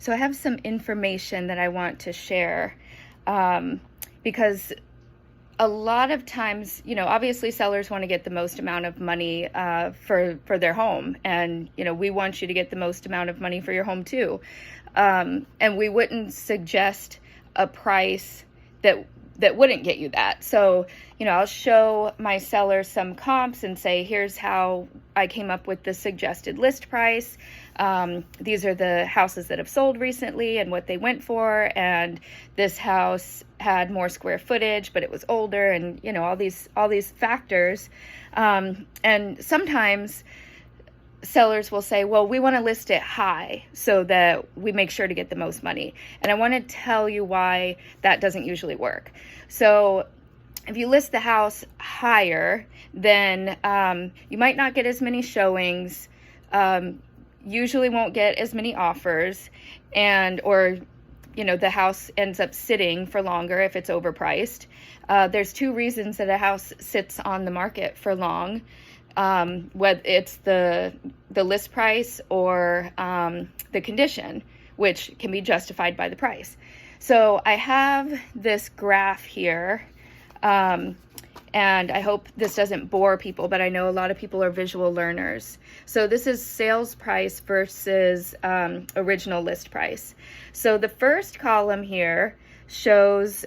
So I have some information that I want to share, because a lot of times, obviously sellers want to get the most amount of money for their home, and we want you to get the most amount of money for your home too. And we wouldn't suggest a price that wouldn't get you that. So, I'll show my sellers some comps and say, here's how I came up with the suggested list price. These are the houses that have sold recently and what they went for. And this house had more square footage, but it was older, and, all these factors. And sometimes sellers will say, well, we want to list it high so that we make sure to get the most money. And I want to tell you why that doesn't usually work. So if you list the house higher, then you might not get as many showings, usually won't get as many offers, or the house ends up sitting for longer if it's overpriced. There's two reasons that a house sits on the market for long. Whether it's the list price or the condition, which can be justified by the price. So I have this graph here, and I hope this doesn't bore people, but I know a lot of people are visual learners. So this is sales price versus original list price. So the first column here shows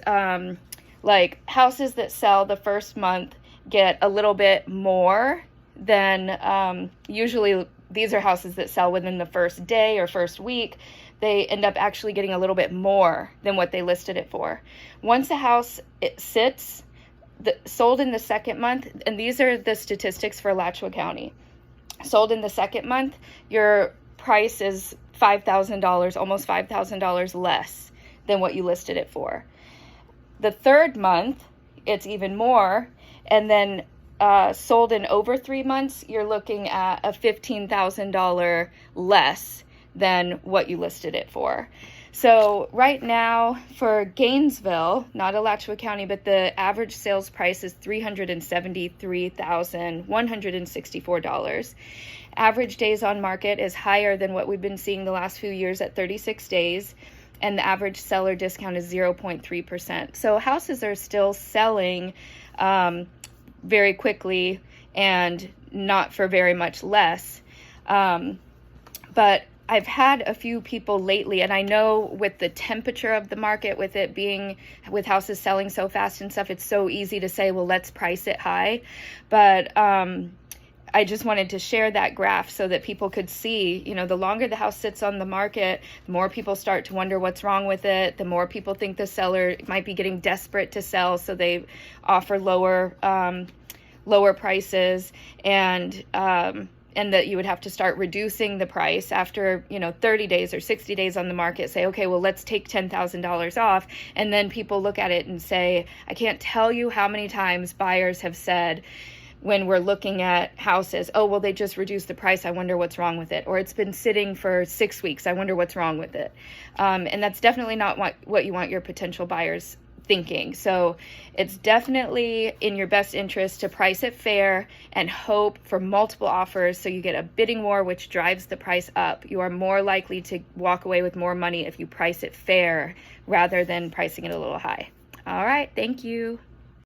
like houses that sell the first month get a little bit more than usually these are houses that sell within the first day or first week. They end up actually getting a little bit more than what they listed it for. Once a house sits, sold in the second month, and these are the statistics for Alachua County. Sold in the second month, your price is $5,000, almost $5,000 less than what you listed it for. The third month, it's even more, and then sold in over 3 months, you're looking at a $15,000 less than what you listed it for. So right now for Gainesville, not Alachua County, but the average sales price is $373,164. Average days on market is higher than what we've been seeing the last few years at 36 days. And the average seller discount is 0.3%. So houses are still selling very quickly and not for very much less. But I've had a few people lately, and I know with the temperature of the market, with houses selling so fast and stuff, it's so easy to say, well, let's price it high. But I just wanted to share that graph so that people could see, the longer the house sits on the market, the more people start to wonder what's wrong with it. The more people think the seller might be getting desperate to sell, so they offer lower prices, and that you would have to start reducing the price after 30 days or 60 days on the market. Say, okay, well, let's take $10,000 off, and then people look at it and say, I can't tell you how many times buyers have said, when we're looking at houses, oh, well, they just reduced the price, I wonder what's wrong with it. Or it's been sitting for 6 weeks, I wonder what's wrong with it. And that's definitely not what you want your potential buyers thinking. So it's definitely in your best interest to price it fair and hope for multiple offers, so you get a bidding war, which drives the price up. You are more likely to walk away with more money if you price it fair rather than pricing it a little high. All right, thank you.